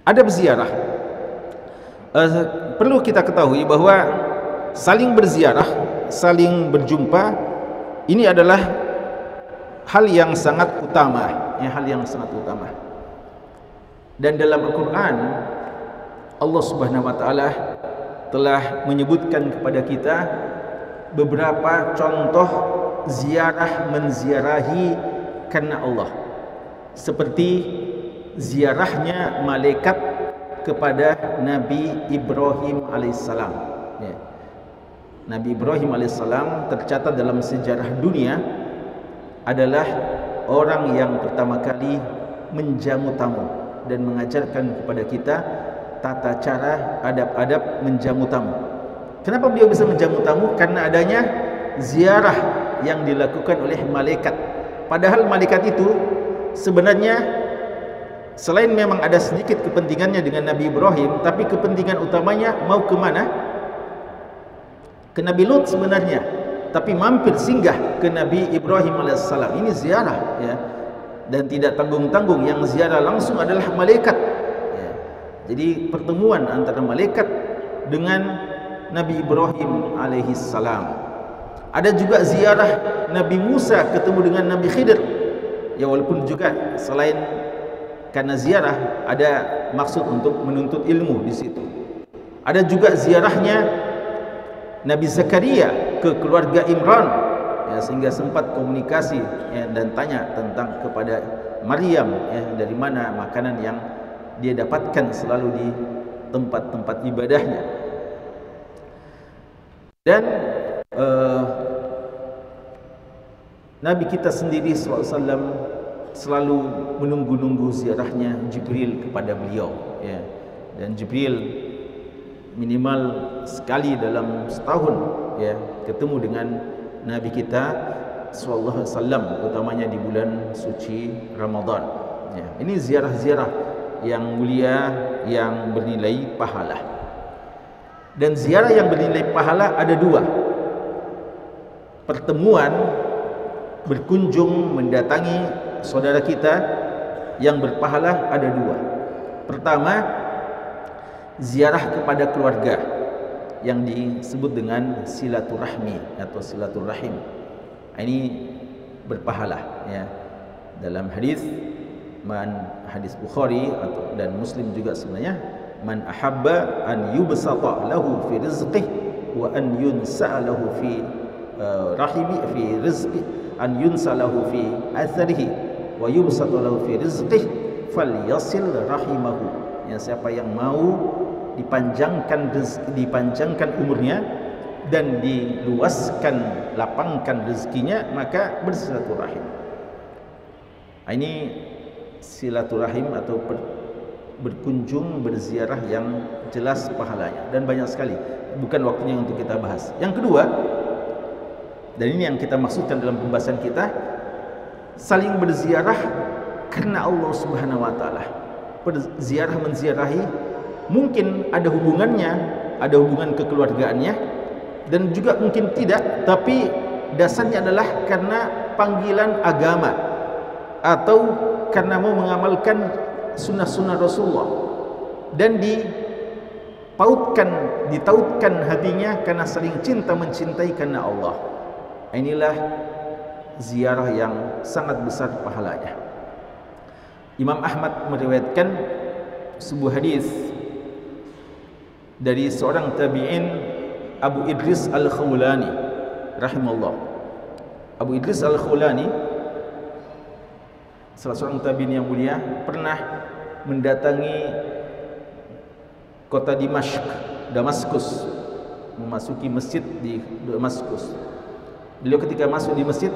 adab ziarah. Perlu kita ketahui bahwa saling berziarah, saling berjumpa, ini adalah hal yang sangat utama, hal yang sangat utama. Dan dalam Al-Quran, Allah Subhanahu wa Ta'ala telah menyebutkan kepada kita beberapa contoh ziarah menziarahi karena Allah, seperti ziarahnya malaikat kepada Nabi Ibrahim alaihissalam. Nabi Ibrahim alaihissalam tercatat dalam sejarah dunia adalah orang yang pertama kali menjamu tamu dan mengajarkan kepada kita tata cara, adab-adab menjamu tamu. Kenapa beliau bisa menjamu tamu? Karena adanya ziarah yang dilakukan oleh malaikat. Padahal malaikat itu sebenarnya selain memang ada sedikit kepentingannya dengan Nabi Ibrahim, tapi kepentingan utamanya mau ke mana? Ke Nabi Lut sebenarnya, tapi mampir singgah ke Nabi Ibrahim alaihissalam. Ini ziarah, dan tidak tanggung-tanggung. Yang ziarah langsung adalah malaikat. Jadi pertemuan antara malaikat dengan Nabi Ibrahim alaihissalam. Ada juga ziarah Nabi Musa ketemu dengan Nabi Khidir. Walaupun juga selain karena ziarah ada maksud untuk menuntut ilmu di situ. Ada juga ziarahnya Nabi Zakaria ke keluarga Imran, sehingga sempat komunikasi dan tanya tentang kepada Maryam, dari mana makanan yang dia dapatkan selalu di tempat-tempat ibadahnya. Dan Nabi kita sendiri SAW selalu menunggu-nunggu ziarahnya Jibril kepada beliau, dan Jibril minimal sekali dalam setahun ketemu dengan Nabi kita SAW, utamanya di bulan suci Ramadan. Ini ziarah-ziarah yang mulia, yang bernilai pahala. Dan ziarah yang bernilai pahala ada dua. Pertemuan, berkunjung, mendatangi saudara kita yang berpahala ada dua. Pertama, ziarah kepada keluarga yang disebut dengan silaturahmi atau silaturahim. Ini berpahala, dalam hadis Bukhari dan Muslim juga sebenarnya, man ahabba an yubsata lahu fi rizqihi wa an yunsa lahu fi rahimi fi rizqi an yunsa lahu fi atharihi wa yubsata lahu fi rizqihi falyasil rahimahu. Siapa yang mau dipanjangkan rezeki, dipanjangkan umurnya dan diluaskan, lapangkan rezekinya, maka bersilaturahim. Ini silaturahim atau berkunjung, berziarah yang jelas pahalanya dan banyak sekali, bukan waktunya untuk kita bahas. Yang kedua, dan ini yang kita maksudkan dalam pembahasan kita, saling berziarah karena Allah Subhanahu wa Ta'ala. Berziarah menziarahi mungkin ada hubungannya, ada hubungan kekeluargaannya, dan juga mungkin tidak, tapi dasarnya adalah karena panggilan agama atau karena mau mengamalkan sunnah-sunnah Rasulullah, dan ditautkan hatinya karena saling cinta mencintai karena Allah. Inilah ziarah yang sangat besar pahalanya. Imam Ahmad meriwayatkan sebuah hadis dari seorang tabi'in, Abu Idris Al-Khawlani rahimahullah. Abu Idris Al-Khawlani, salah seorang tabi'in yang mulia, pernah mendatangi kota Damaskus, memasuki masjid di Damaskus. Beliau ketika masuk di masjid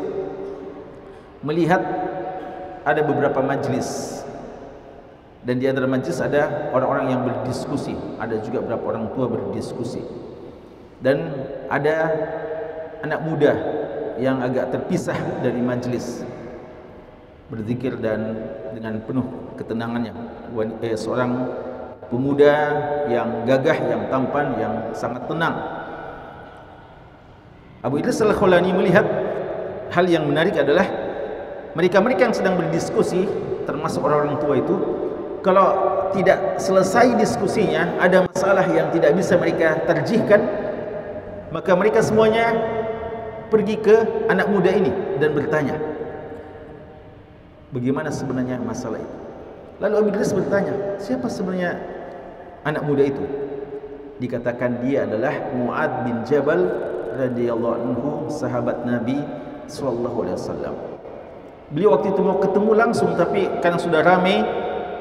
melihat ada beberapa majlis, dan di antara majlis ada orang-orang yang berdiskusi, ada juga beberapa orang tua berdiskusi, dan ada anak muda yang agak terpisah dari majlis berzikir dan dengan penuh ketenangannya. Seorang pemuda yang gagah, yang tampan, yang sangat tenang. Abu Idris Al-Khawlani melihat hal yang menarik adalah mereka yang sedang berdiskusi, termasuk orang-orang tua itu, kalau tidak selesai diskusinya, ada masalah yang tidak bisa mereka terjihkan, maka mereka semuanya pergi ke anak muda ini dan bertanya, bagaimana sebenarnya masalah itu. Lalu Abu Idris bertanya, siapa sebenarnya anak muda itu? Dikatakan dia adalah Mu'ad bin Jabal radhiyallahu anhu, sahabat Nabi sallallahu alaihi wasallam. Beliau waktu itu mau ketemu langsung, tapi karena sudah ramai,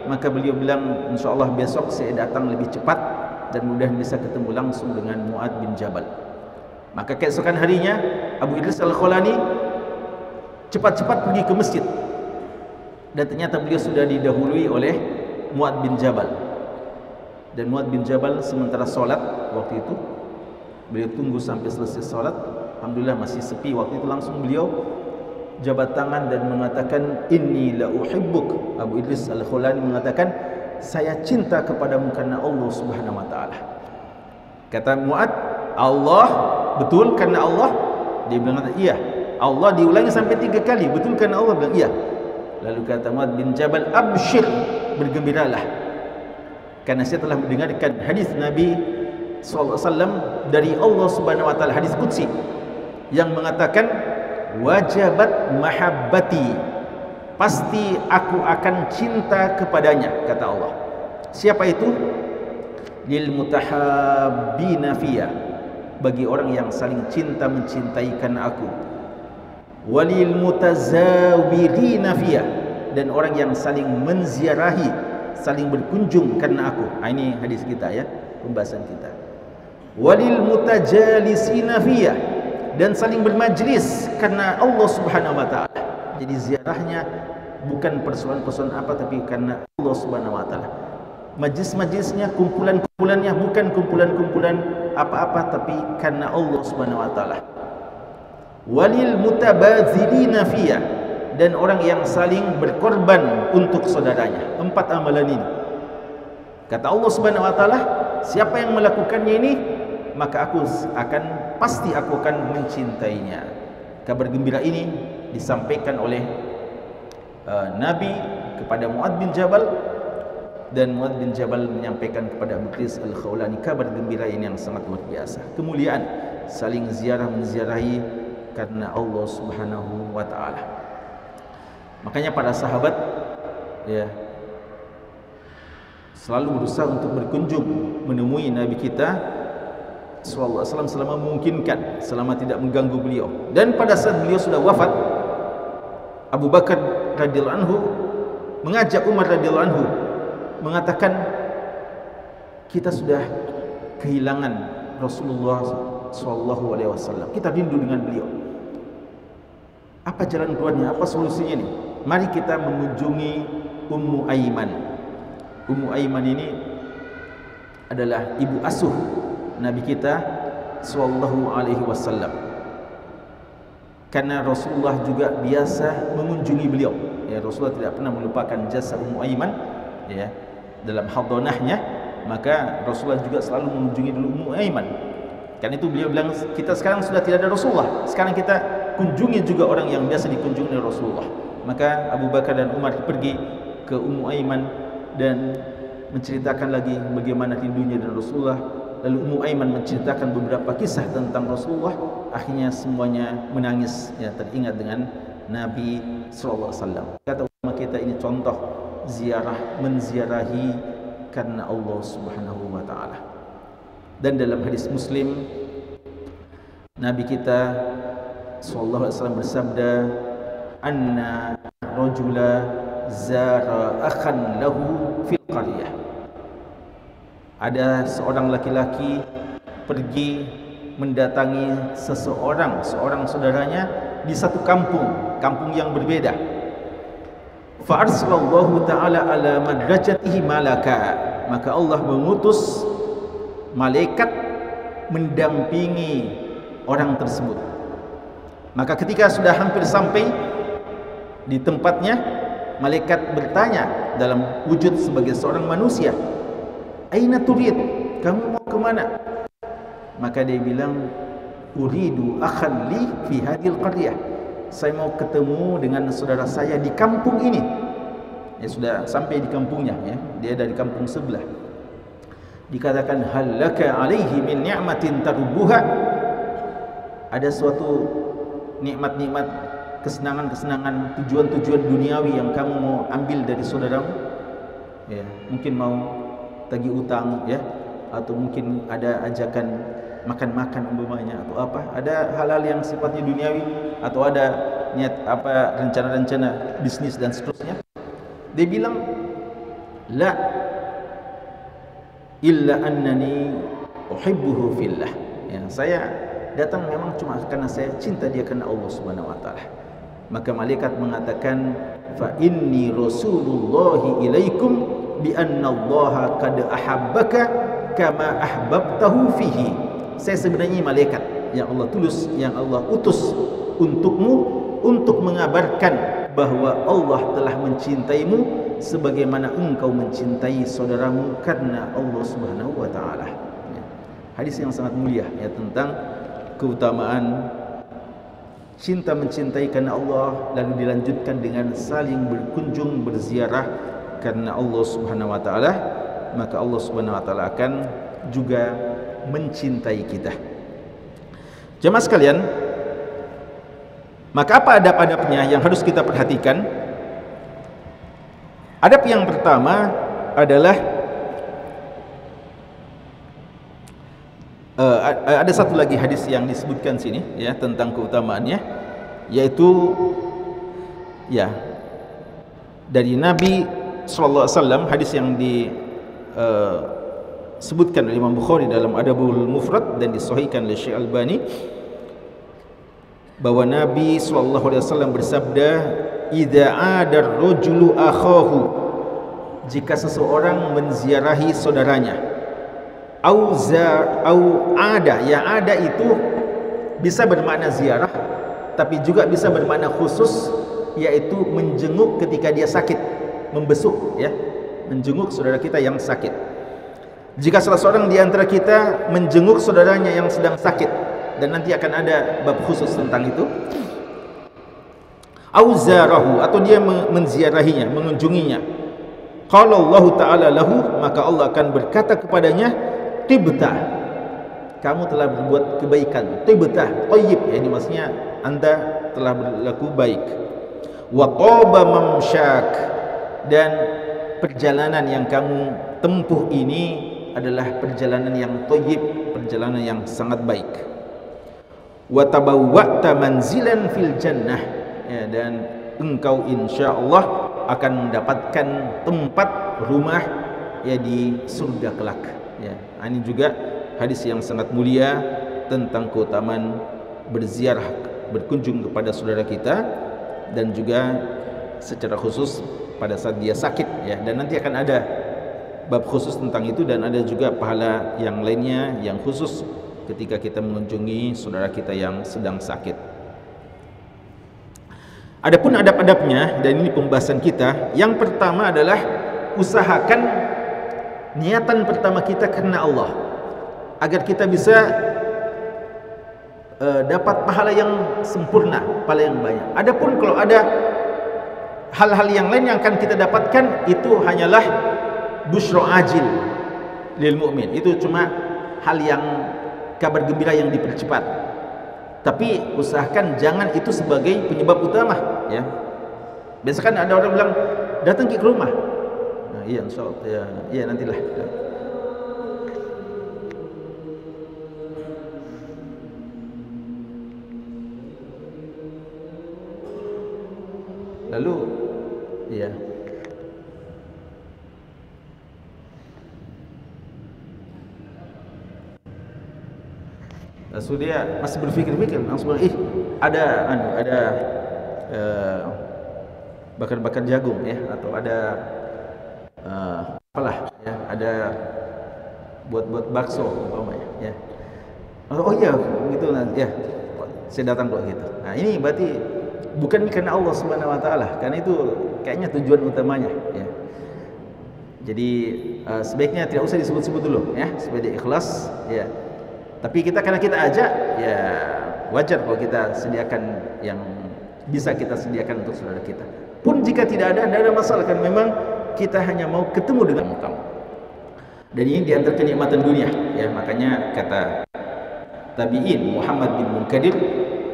maka beliau bilang, insyaallah besok saya datang lebih cepat dan mudah bisa ketemu langsung dengan Mu'ad bin Jabal. Maka keesokan harinya Abu Idris Al-Khawlani cepat-cepat pergi ke masjid, dan ternyata beliau sudah didahului oleh Mu'ad bin Jabal. Dan Mu'ad bin Jabal sementara solat waktu itu, beliau tunggu sampai selesai solat, alhamdulillah masih sepi waktu itu, langsung beliau jabat tangan dan mengatakan, inni la uhibbuk. Abu Idris Al-Khawlani mengatakan, saya cinta kepadamu karena Allah Subhanahu wa taala. Kata Mu'ad, Allah, betul karena Allah? Dia bilang, iya. Allah diulangi sampai 3 kali, betul karena Allah? Bilang, iya. Lalu kata Mu'ad bin Jabal, absyir, bergembiralah, karena saya telah mendengarkan hadis Nabi SAW dari Allah Subhanahu wa taala, hadis qudsi yang mengatakan, wajabat mahabbati, pasti aku akan cinta kepadanya, kata Allah. Siapa itu? Lil mutahabbina fiyya, bagi orang yang saling cinta mencintai karena aku. Walil mutazawirina fiyya, dan orang yang saling menziarahi, saling berkunjung karena aku. Ini hadis kita ya, pembahasan kita. Walil mutajalisina fiyya, dan saling bermajlis karena Allah Subhanahu wa taala. Jadi ziarahnya bukan persoalan-persoalan apa, tapi karena Allah Subhanahu wa taala. Majlis-majlisnya, kumpulan-kumpulannya bukan kumpulan-kumpulan apa-apa, tapi karena Allah Subhanahu wa taala. Walil mutabadzilina fiyya, dan orang yang saling berkorban untuk saudaranya. 4 amalan ini, kata Allah Subhanahu wa taala, siapa yang melakukannya ini, maka pasti aku akan mencintainya. Kabar gembira ini disampaikan oleh Nabi kepada Mu'ad bin Jabal, dan Mu'ad bin Jabal menyampaikan kepada Abu Idris Al-Khawlani kabar gembira ini yang sangat luar biasa. Kemuliaan saling ziarah menziarahi karena Allah Subhanahu wa taala. Makanya para sahabat ya selalu berusaha untuk berkunjung menemui Nabi kita sallallahu alaihi wasallam selama memungkinkan, selama tidak mengganggu beliau. Dan pada saat beliau sudah wafat, Abu Bakar radhiyallahu anhu mengajak Umar radhiyallahu anhu, mengatakan, kita sudah kehilangan Rasulullah sallallahu alaihi wasallam, kita rindu dengan beliau. Apa jalan keluarnya? Apa solusinya nih? Mari kita mengunjungi Ummu Aiman. Ummu Aiman ini adalah ibu asuh Nabi kita sallallahu alaihi wasallam. Karena Rasulullah juga biasa mengunjungi beliau. Ya, Rasulullah tidak pernah melupakan jasa Ummu Aiman ya dalam hadonahnya, maka Rasulullah juga selalu mengunjungi dulu Ummu Aiman. Karena itu beliau bilang, kita sekarang sudah tidak ada Rasulullah, sekarang kita kunjungi juga orang yang biasa dikunjungi oleh Rasulullah. Maka Abu Bakar dan Umar pergi ke Ummu Aiman dan menceritakan lagi bagaimana rindunya dengan Rasulullah. Lalu Ummu Aiman menceritakan beberapa kisah tentang Rasulullah. Akhirnya semuanya menangis ya, teringat dengan Nabi sallallahu alaihi wasallam. Kata ulama kita, ini contoh ziarah menziarahi karena Allah Subhanahu wa taala. Dan dalam hadis Muslim, Nabi kita sallallahu alaihi wasallam bersabda, anna rajula zara akhan lahu fil qaryah. Ada seorang laki-laki pergi mendatangi seorang saudaranya di satu kampung yang berbeda. Fa arsalallahu ta'ala ala madrajatihi malaka, maka Allah mengutus malaikat mendampingi orang tersebut. Maka ketika sudah hampir sampai di tempatnya, malaikat bertanya dalam wujud sebagai seorang manusia, aina turid, kamu mau kemana? Maka dia bilang, uridu akhan li fi hadhil qaryah, saya mau ketemu dengan saudara saya di kampung ini. ya sudah sampai di kampungnya, ya dia dari kampung sebelah. Dikatakan halaka alaihi min ni'matin tarbuha, ada suatu nikmat-nikmat, kesenangan-kesenangan, tujuan-tujuan duniawi yang kamu mau ambil dari saudaramu, ya mungkin mau tagih utang, ya atau mungkin ada ajakan makan-makan umpamanya atau apa, ada hal-hal yang sifatnya duniawi, atau ada niat apa, rencana-rencana bisnis dan seterusnya. Dia bilang la illa annani uhibbuhu fillah, ya saya datang memang cuma karena saya cinta dia karena Allah Subhanahu wa taala. Maka malaikat mengatakan fa inni rasulullahi ilaikum bi anna Allah qad ahabbaka kama ahbabtahu fihi. Saya sebenarnya malaikat yang Allah tulis, yang Allah utus untukmu untuk mengabarkan bahwa Allah telah mencintaimu sebagaimana engkau mencintai saudaramu karena Allah Subhanahu wa taala. Hadis yang sangat mulia, ya, tentang keutamaan cinta mencintai karena Allah, lalu dilanjutkan dengan saling berkunjung berziarah karena Allah Subhanahu wa taala, maka Allah Subhanahu wa taala akan juga mencintai kita. Jemaah sekalian, maka apa adab-adabnya yang harus kita perhatikan? Adab yang pertama adalah ada satu lagi hadis yang disebutkan sini, ya, tentang keutamaannya, yaitu ya dari Nabi sallallahu alaihi wasallam, hadis yang disebutkan oleh Imam Bukhari dalam Adabul Mufrad dan disahihkan oleh Syekh Albani, bahwa Nabi sallallahu alaihi wasallam bersabda, idza 'ada ar-rajulu akhahu, jika seseorang menziarahi saudaranya, au ada, yang ada itu bisa bermakna ziarah, tapi juga bisa bermakna khusus, yaitu menjenguk ketika dia sakit, membesuk, ya, menjenguk saudara kita yang sakit. Jika salah seorang di antara kita menjenguk saudaranya yang sedang sakit, dan nanti akan ada bab khusus tentang itu, au zarahu, atau dia menziarahinya, mengunjunginya, qala Allah taala lahu, maka Allah akan berkata kepadanya, tibta, kamu telah berbuat kebaikan. Tibta, tayyib, ya, ini maksudnya anda telah berlaku baik. Wa taba mamsyak, dan perjalanan yang kamu tempuh ini adalah perjalanan yang tayyib, perjalanan yang sangat baik. Wa tabawwa'ta manzilan fil jannah, ya, dan engkau insyaallah akan mendapatkan tempat rumah, ya, di surga kelak, ya. Ini juga hadis yang sangat mulia tentang keutamaan berziarah, berkunjung kepada saudara kita, dan juga secara khusus pada saat dia sakit, ya. Dan nanti akan ada bab khusus tentang itu, dan ada juga pahala yang lainnya yang khusus ketika kita mengunjungi saudara kita yang sedang sakit. Adapun adab-adabnya, dan ini pembahasan kita, yang pertama adalah usahakan niatan pertama kita karena Allah, agar kita bisa dapat pahala yang sempurna, pahala yang banyak. Adapun kalau ada hal-hal yang lain yang akan kita dapatkan, itu hanyalah busyra ajil lil mu'min, itu cuma hal yang kabar gembira yang dipercepat. Tapi usahakan jangan itu sebagai penyebab utama, ya. Biasa kan ada orang bilang, datang ke rumah. Nah, iya, insyaallah, ya, iya nantilah. Lalu, ya, lalu dia masih berpikir-pikir, langsung ada bakar-bakar jagung, ya, atau ada apalah, ya, ada buat bakso umpamanya, ya. Oh iya, gitu, ya, saya datang kok, gitu. Nah, ini berarti bukan karena Allah Subhanahu wa taala, karena itu kayaknya tujuan utamanya, ya. Jadi sebaiknya tidak usah disebut-sebut dulu, ya, supaya dia ikhlas, ya. Tapi kita, karena kita ajak, ya wajar kalau kita sediakan yang bisa kita sediakan untuk saudara kita. Pun jika tidak ada masalah, kan memang kita hanya mau ketemu dengan tamu. Dan ini di antara kenikmatan dunia, ya. Makanya kata tabi'in Muhammad bin Munkadir,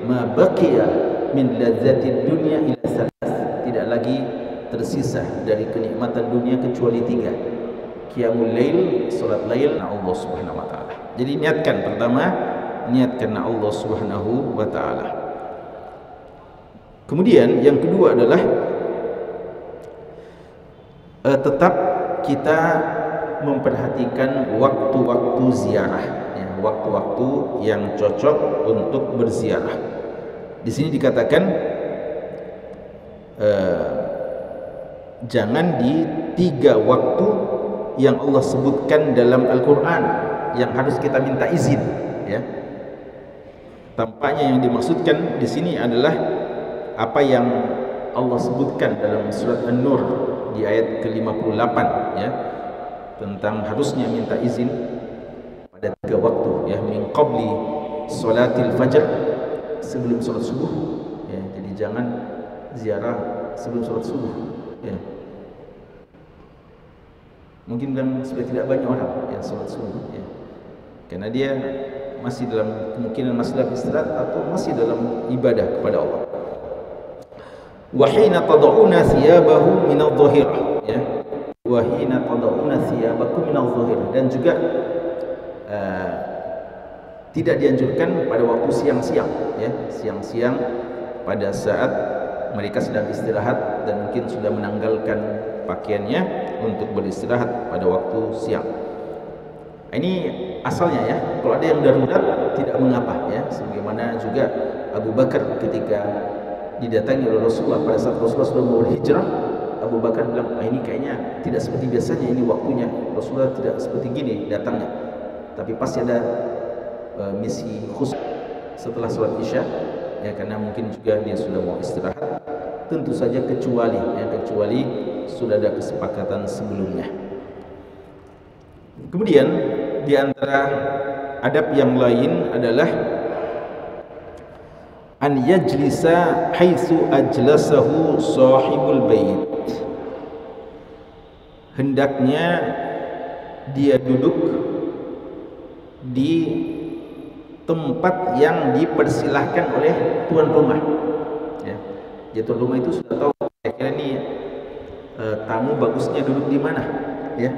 ma baqiya min ladzatid dunya ila salas, tidak lagi tersisa dari kenikmatan dunia kecuali 3: qiyamul lail, salat lail, na Allah Subhanahu wa taala. Jadi niatkan, pertama niat karena Allah Subhanahu wa taala. Kemudian yang kedua adalah tetap kita memperhatikan waktu-waktu ziarah, ya, waktu-waktu yang cocok untuk berziarah. Di sini dikatakan jangan di 3 waktu yang Allah sebutkan dalam Al-Quran yang harus kita minta izin, ya. Tampaknya yang dimaksudkan di sini adalah apa yang Allah sebutkan dalam surat An-Nur di ayat ke-58, ya, tentang harusnya minta izin pada 3 waktu, ya, min qabli salatil fajr, sebelum salat subuh, ya. Jadi jangan ziarah sebelum salat subuh, ya. Mungkin dan sudah tidak banyak orang yang salat subuh, ya, karena dia masih dalam kemungkinan masih dalam istirahat atau masih dalam ibadah kepada Allah. Wa hina tad'una thiyabahu min adh-dhahirah, ya. Wa hina tad'una thiyabakum min adh-dhahirah, dan juga tidak dianjurkan pada waktu siang-siang, ya, siang-siang pada saat mereka sedang istirahat dan mungkin sudah menanggalkan pakaiannya untuk beristirahat pada waktu siang. Ini asalnya, ya, kalau ada yang darurat tidak mengapa, ya, sebagaimana juga Abu Bakar ketika didatangi oleh Rasulullah pada saat Rasulullah sudah mau berhijrah, Abu Bakar bilang, ini kayaknya tidak seperti biasanya, ini waktunya Rasulullah tidak seperti gini datangnya, tapi pasti ada misi khusus setelah sholat isya, ya, karena mungkin juga dia sudah mau istirahat. Tentu saja kecuali sudah ada kesepakatan sebelumnya. Kemudian di antara adab yang lain adalah an yajlisa haitsu ajlasahu sahibul bait. Hendaknya dia duduk di tempat yang dipersilahkan oleh tuan rumah, ya. Jadi tuan rumah itu sudah tahu kira-kira ini tamu bagusnya duduk di mana, ya.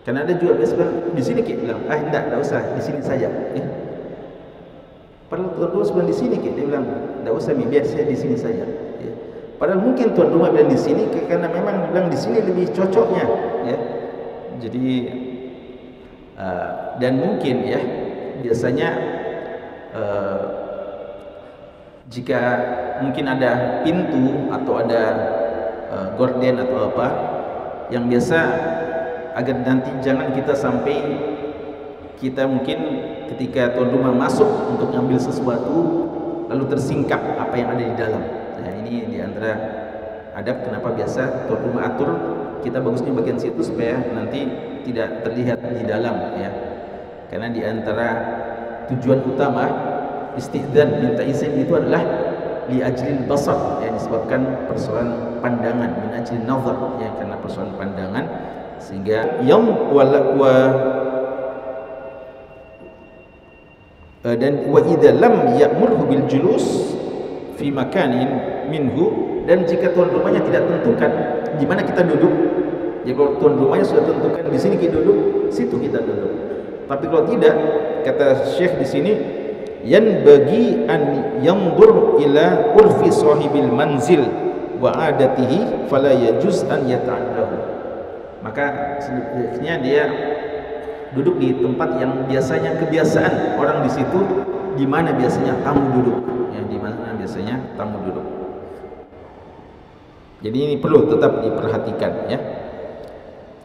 Karena ada juga biasanya di sini kita bilang, enggak usah, di sini saja, ya. Padahal tuan rumah sebenarnya di sini, dia bilang, enggak usah, biar saya di sini saja, ya. Padahal mungkin tuan rumah bilang di sini karena memang bilang di sini lebih cocoknya, ya. Jadi dan mungkin, ya, biasanya jika mungkin ada pintu atau ada gorden atau apa yang biasa, agar nanti jangan kita sampai kita mungkin ketika tuan rumah masuk untuk ngambil sesuatu lalu tersingkap apa yang ada di dalam. Nah, ini diantara adab kenapa biasa tuan rumah atur kita bagusnya bagian situ supaya nanti tidak terlihat di dalam, ya. Karena diantara tujuan utama istidzan, minta izin itu adalah li ajlil basar, ya, disebabkan persoalan pandangan, min ajlin nazar, ya, karena persoalan pandangan, sehingga yang dan wa idza lam ya'murhu bil julus fi makanin minhu, dan jika tuan rumahnya tidak tentukan di mana kita duduk, ya, kalau tuan rumahnya sudah tentukan di sini kita duduk, situ kita duduk. Tapi kalau tidak, kata Syekh di sini, yan bagi an yanzur ila urfi sahibil manzil wa adatihi fala yajuz an yata'addahu. Maka sebenarnya dia duduk di tempat yang biasanya kebiasaan orang di situ, di mana biasanya tamu duduk, ya, di mana biasanya tamu duduk. Jadi ini perlu tetap diperhatikan, ya.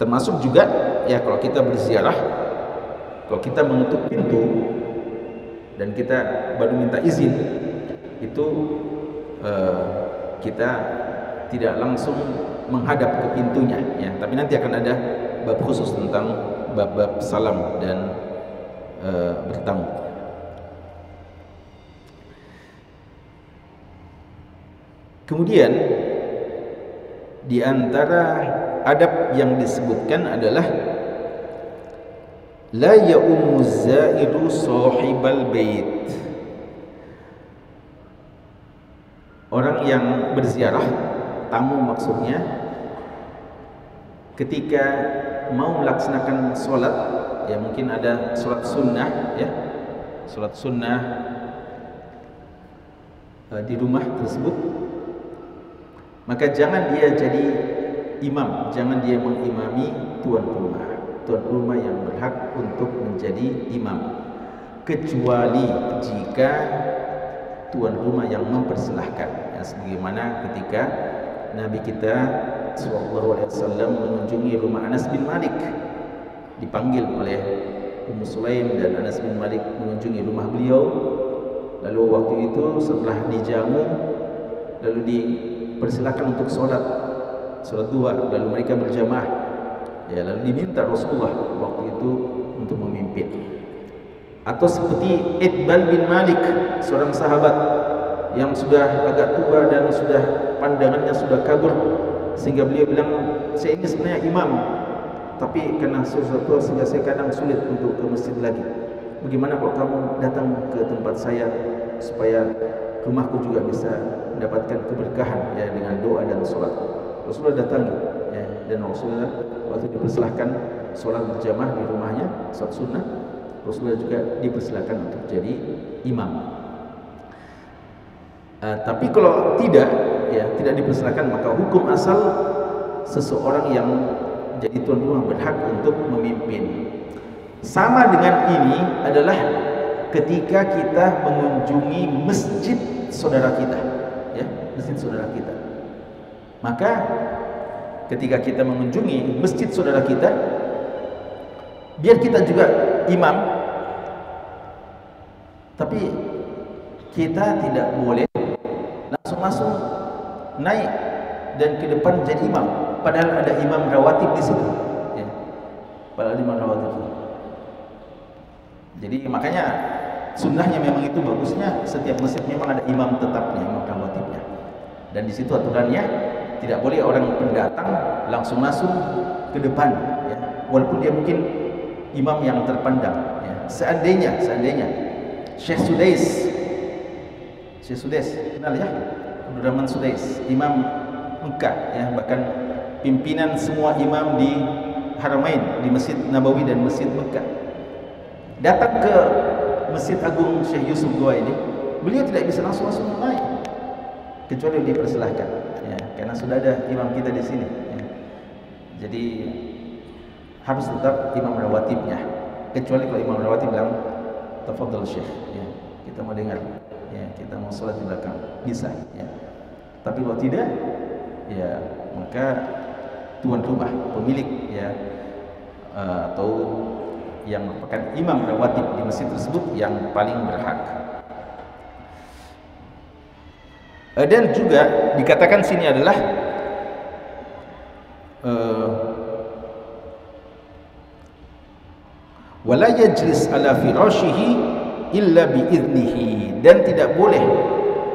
Termasuk juga, ya, kalau kita berziarah, kalau kita mengetuk pintu dan kita baru minta izin, itu kita tidak langsung menghadap ke pintunya, ya. Tapi nanti akan ada bab khusus tentang bab-bab salam dan bertamu. Kemudian Di antara adab yang disebutkan adalah la ya'ummu zairu sahibal bait. Orang yang berziarah, tamu maksudnya, ketika mau melaksanakan sholat, ya mungkin ada sholat sunnah, ya sholat sunnah di rumah tersebut, maka jangan dia jadi imam, jangan dia mengimami tuan rumah. Tuan rumah yang berhak untuk menjadi imam, kecuali jika tuan rumah yang mempersilahkan, ya, sebagaimana ketika Nabi kita SAW mengunjungi rumah Anas bin Malik, dipanggil oleh Ummu Sulaim dan Anas bin Malik mengunjungi rumah beliau. Lalu waktu itu setelah dijamu, lalu dipersilakan untuk sholat dua, lalu mereka berjamaah, ya, lalu diminta Rasulullah waktu itu untuk memimpin. Atau seperti Itbal bin Malik, seorang sahabat yang sudah agak tua dan sudah pandangannya sudah kabur, sehingga beliau bilang, saya ini sebenarnya imam, tapi karena sesuatu sehingga saya kadang sulit untuk ke masjid lagi. Bagaimana kalau kamu datang ke tempat saya supaya rumahku juga bisa mendapatkan keberkahan, ya, dengan doa dan sholat. Rasulullah datang, ya, dan Rasulullah waktu dipersilahkan sholat berjamaah di rumahnya, sholat sunnah, Rasulullah juga dipersilakan untuk jadi imam. Tapi kalau tidak, ya, tidak dipersilakan, maka hukum asal seseorang yang jadi tuan rumah berhak untuk memimpin. Sama dengan ini adalah ketika kita mengunjungi masjid saudara kita, ya, masjid saudara kita. Maka ketika kita mengunjungi masjid saudara kita, biar kita juga imam, tapi kita tidak boleh langsung naik dan ke depan jadi imam, padahal ada imam rawatib di situ, ya. Padahal imam rawatib. Jadi makanya sunnahnya memang itu bagusnya setiap masjid memang ada imam tetapnya, imam rawatibnya. Dan di situ aturannya tidak boleh orang pendatang langsung masuk ke depan, ya. Walaupun dia mungkin imam yang terpandang, ya. Seandainya Syekh Sudais, kenal ya? Abdurrahman Sudais, imam Mekah, ya, bahkan pimpinan semua imam di Haramain, di Masjid Nabawi dan Masjid Mekah. Datang ke Masjid Agung Syekh Yusuf Goa ini, beliau tidak bisa langsung naik, kecuali dipersilahkan, ya, karena sudah ada imam kita di sini, ya. Jadi harus tetap imam rawatibnya, kecuali kalau imam rawatib bilang tafadhal Syekh, ya, kita mau dengar, ya, kita mau sholat di belakang, bisa, ya. Tapi kalau tidak, ya, maka tuan rumah, pemilik, ya, atau yang merupakan imam rawatib di masjid tersebut yang paling berhak. Dan juga dikatakan sini adalah wala yajlis ala firashihi illa biiznihi, dan tidak boleh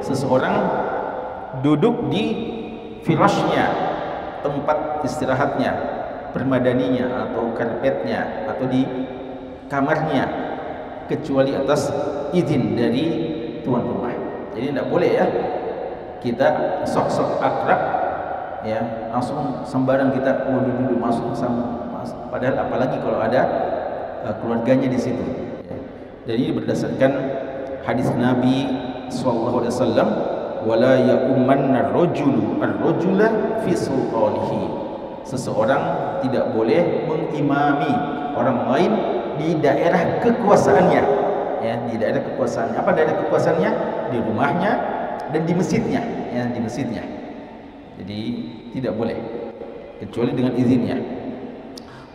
seseorang duduk di firashnya, tempat istirahatnya, permadaninya atau karpetnya atau di kamarnya, kecuali atas izin dari tuan rumah. Jadi tidak boleh, ya, kita sok-sok akrab, ya, langsung sembarang kita duduk masuk sama, padahal apalagi kalau ada keluarganya di situ, ya. Dan ini berdasarkan hadis Nabi SAW, wala ya'ummanna ar-rajula fi sultanihi, seseorang tidak boleh mengimami orang lain di daerah kekuasaannya, ya, di daerah kekuasaannya. Apa daerah kekuasaannya? Di rumahnya dan di masjidnya, ya, di masjidnya. Jadi tidak boleh kecuali dengan izinnya.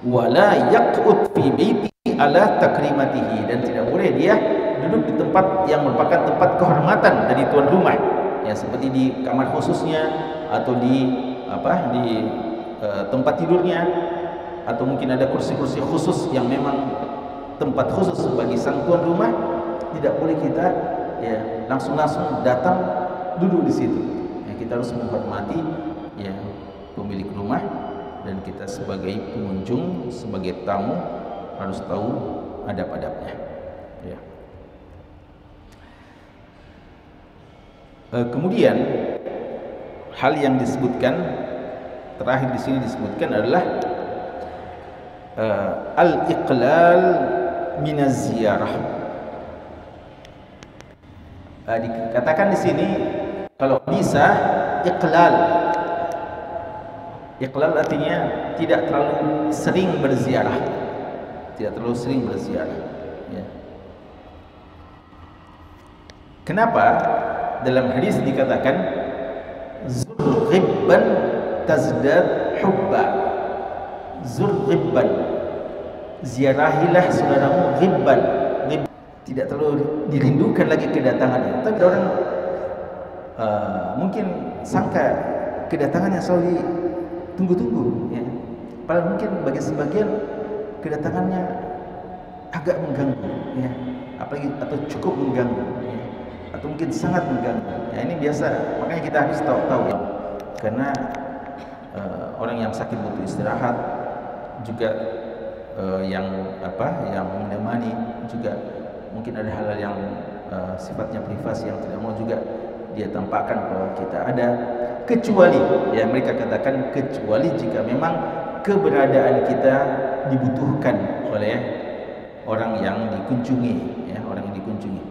Wala yaq'ud fi baiti ala takrimatihi, dan tidak boleh dia duduk di tempat yang merupakan tempat kehormatan dari tuan rumah, ya, seperti di kamar khususnya atau di tempat tidurnya, atau mungkin ada kursi-kursi khusus yang memang tempat khusus bagi sang tuan rumah. Tidak boleh kita, ya, langsung datang duduk di situ, ya. Kita harus menghormati, ya, pemilik pemilik rumah dan kita sebagai pengunjung, sebagai tamu harus tahu adab-adabnya. Ya. Kemudian hal yang disebutkan terakhir di sini disebutkan adalah al-iqlal minaz ziyarah. Dikatakan di sini kalau bisa iqlal. Iqlal artinya tidak terlalu sering berziarah. Tidak terlalu sering berziarah. Ya. Kenapa? Dalam hadis dikatakan zur ghibban tazdad hubba. Zur ghibban, ziarahilah saudaramu ghibban. Tidak terlalu dirindukan lagi kedatangannya. Tapi orang mungkin sangka kedatangannya selalu ditunggu-tunggu, ya. Padahal mungkin bagi sebagian kedatangannya agak mengganggu, ya. Apalagi atau cukup mengganggu, ya. Atau mungkin sangat mengganggu. Ya, ini biasa, makanya kita harus tahu-tahu, ya. Karena orang yang sakit butuh istirahat, juga yang menemani juga mungkin ada hal-hal yang sifatnya privasi yang tidak mau juga dia tampakkan kalau kita ada, kecuali ya mereka katakan kecuali jika memang keberadaan kita dibutuhkan oleh orang yang dikunjungi, ya, orang yang dikunjungi,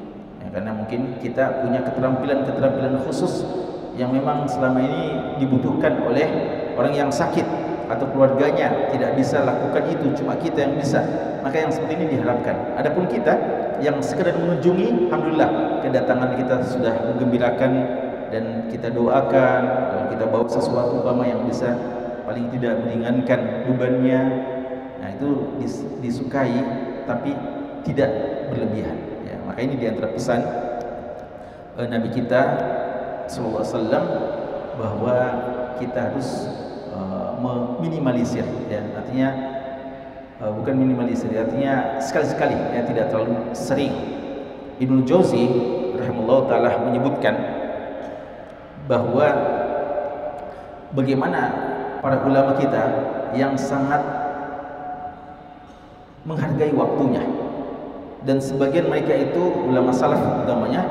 ya, karena mungkin kita punya keterampilan khusus yang memang selama ini dibutuhkan oleh orang yang sakit atau keluarganya tidak bisa lakukan itu, cuma kita yang bisa, maka yang seperti ini diharapkan. Adapun kita yang sekedar mengunjungi, alhamdulillah kedatangan kita sudah menggembirakan dan kita doakan, dan kita bawa sesuatu umpama yang bisa paling tidak meringankan bebannya. Nah, itu disukai tapi tidak berlebihan, ya. Maka ini diantara pesan Nabi kita sallallahu alaihi wasallam bahwa kita harus meminimalisir, ya, artinya bukan minimalisir, artinya sekali-sekali, ya, tidak terlalu sering. Ibnu Jauzi rahimahullah ta'ala menyebutkan bahwa bagaimana para ulama kita yang sangat menghargai waktunya, dan sebagian mereka itu ulama salaf utamanya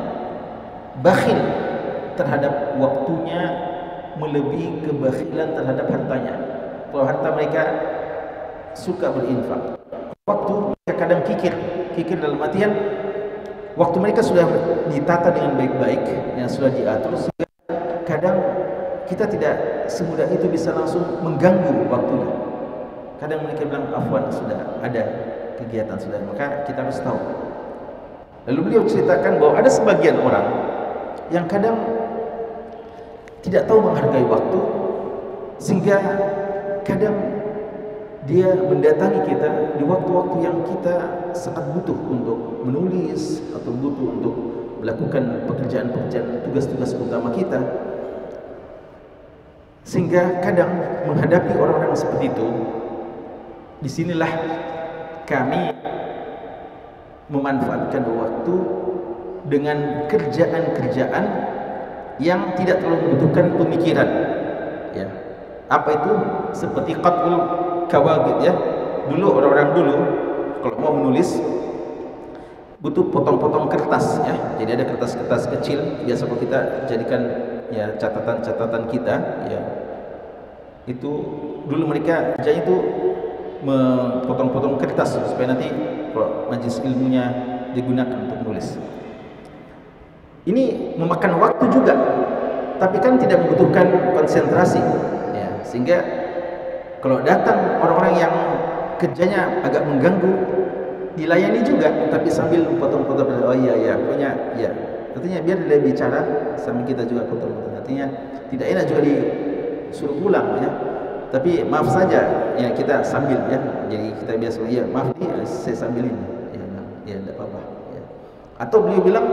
bakhil terhadap waktunya melebihi kebakhilan terhadap hartanya. Kalau harta mereka suka berinfak, waktu mereka kadang kikir dalam artian waktu mereka sudah ditata dengan baik-baik, yang sudah diatur, sehingga kadang kita tidak semudah itu bisa langsung mengganggu waktunya. Kadang mereka bilang afwan, sudah ada kegiatan sudah, maka kita harus tahu. Lalu beliau ceritakan bahwa ada sebagian orang yang kadang tidak tahu menghargai waktu, sehingga kadang dia mendatangi kita di waktu-waktu yang kita sangat butuh untuk menulis atau butuh untuk melakukan pekerjaan-pekerjaan, tugas-tugas utama kita, sehingga kadang menghadapi orang-orang seperti itu, disinilah kami memanfaatkan waktu dengan kerjaan-kerjaan yang tidak terlalu membutuhkan pemikiran, ya. Apa itu? Seperti qatul kawagid, ya. Dulu orang-orang dulu kalau mau menulis butuh potong-potong kertas, ya. Jadi ada kertas-kertas kecil, biasa kalau kita jadikan, ya, catatan-catatan kita, ya. Itu dulu mereka kerjanya itu memotong-potong kertas supaya nanti kalau majelis ilmunya digunakan untuk menulis. Ini memakan waktu juga, tapi kan tidak membutuhkan konsentrasi, ya. Sehingga kalau datang orang-orang yang kerjanya agak mengganggu, dilayani juga, tapi sambil potong-potong. Oh iya, punya, ya. Artinya biar dia bicara sambil kita juga potong-potong. Artinya tidak enak juga disuruh pulang, ya. Tapi maaf saja, ya, kita sambil, ya. Jadi kita biasa, ya maaf nih, saya sambilin, ya tidak apa-apa, ya. Atau beliau bilang,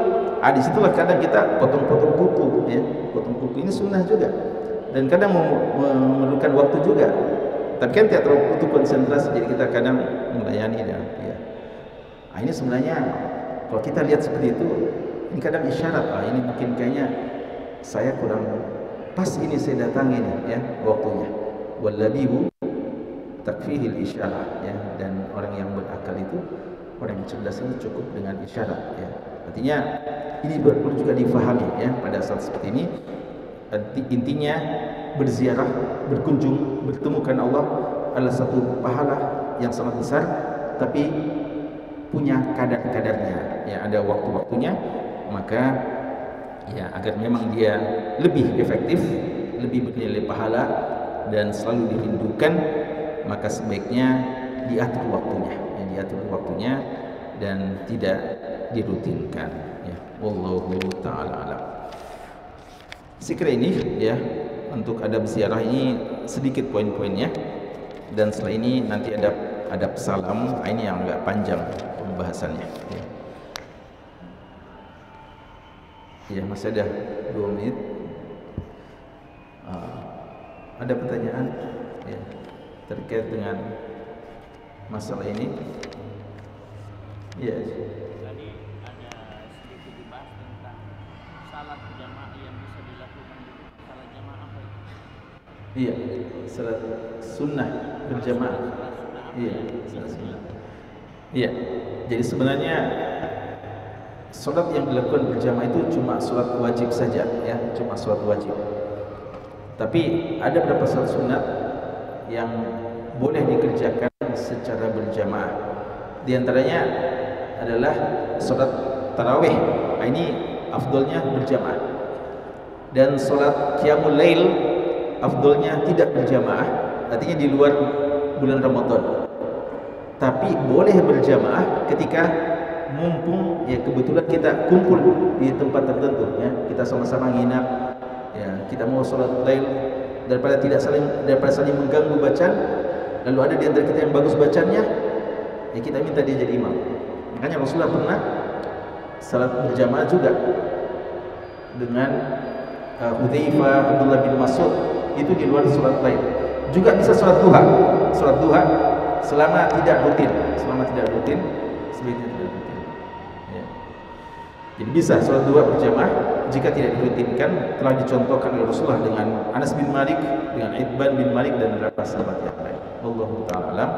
disitulah kadang kita potong-potong kuku, ya. Potong kuku ini sunnah juga, dan kadang memerlukan waktu juga, tapi kan tidak terlalu butuh konsentrasi, jadi kita kadang melayani, ya. Nah, ini sebenarnya kalau kita lihat seperti itu, ini kadang isyarat, ini mungkin kayaknya saya kurang pas ini saya datang ini, ya, waktunya. Wallabibu takfihil isyarah, ya. Dan orang yang berakal itu, orang yang cerdas itu cukup dengan isyarat, ya. Artinya ini perlu juga difahami, ya, pada saat seperti ini. Intinya berziarah, berkunjung, bertemukan Allah adalah satu pahala yang sangat besar, tapi punya kadar-kadarnya, ya, ada waktu-waktunya. Maka ya, agar memang dia lebih efektif, lebih bernilai pahala dan selalu dirindukan, maka sebaiknya diatur waktunya, ya, diatur waktunya dan tidak dirutinkan, ya. Wallahu ta'ala alam. Sekira ini, ya, untuk adab ziarah ini sedikit poin-poinnya, dan setelah ini nanti ada adab salam. Ini yang agak panjang pembahasannya, ya. Ya, masih ada 2 menit. Ada pertanyaan, ya, terkait dengan masalah ini? Ya. Tadi ada sedikit dibahas tentang salat jamaah yang bisa dilakukan dulu. Salat jamaah apa itu? Iya, salat sunnah berjamaah. Iya, salat sunnah. Iya, jadi sebenarnya salat yang dilakukan berjamaah itu cuma salat wajib saja, ya, cuma salat wajib. Tapi ada beberapa salat sunat yang boleh dikerjakan secara berjamaah. Di antaranya adalah salat tarawih. Ini afdolnya berjamaah. Dan salat qiyamul lail afdolnya tidak berjamaah, artinya di luar bulan Ramadan. Tapi boleh berjamaah ketika mumpung, ya, kebetulan kita kumpul di tempat tertentu, ya, kita sama-sama nginap, ya, kita mau sholat lail, daripada saling mengganggu bacaan, lalu ada di antara kita yang bagus bacanya, ya, kita minta dia jadi imam. Makanya Rasulullah pernah salat berjamaah juga dengan Hudzaifah, Abdullah bin Mas'ud, itu di luar salat lail. Juga bisa salat duha. Salat duha selama tidak rutin, sebaiknya tidak rutin, ya. Jadi bisa salat duha berjamaah jika tidak dirutinkan. Telah dicontohkan oleh Rasulullah dengan Anas bin Malik, dengan Itban bin Malik, dan beberapa sahabat yang lain. Wallahu ta'ala alam.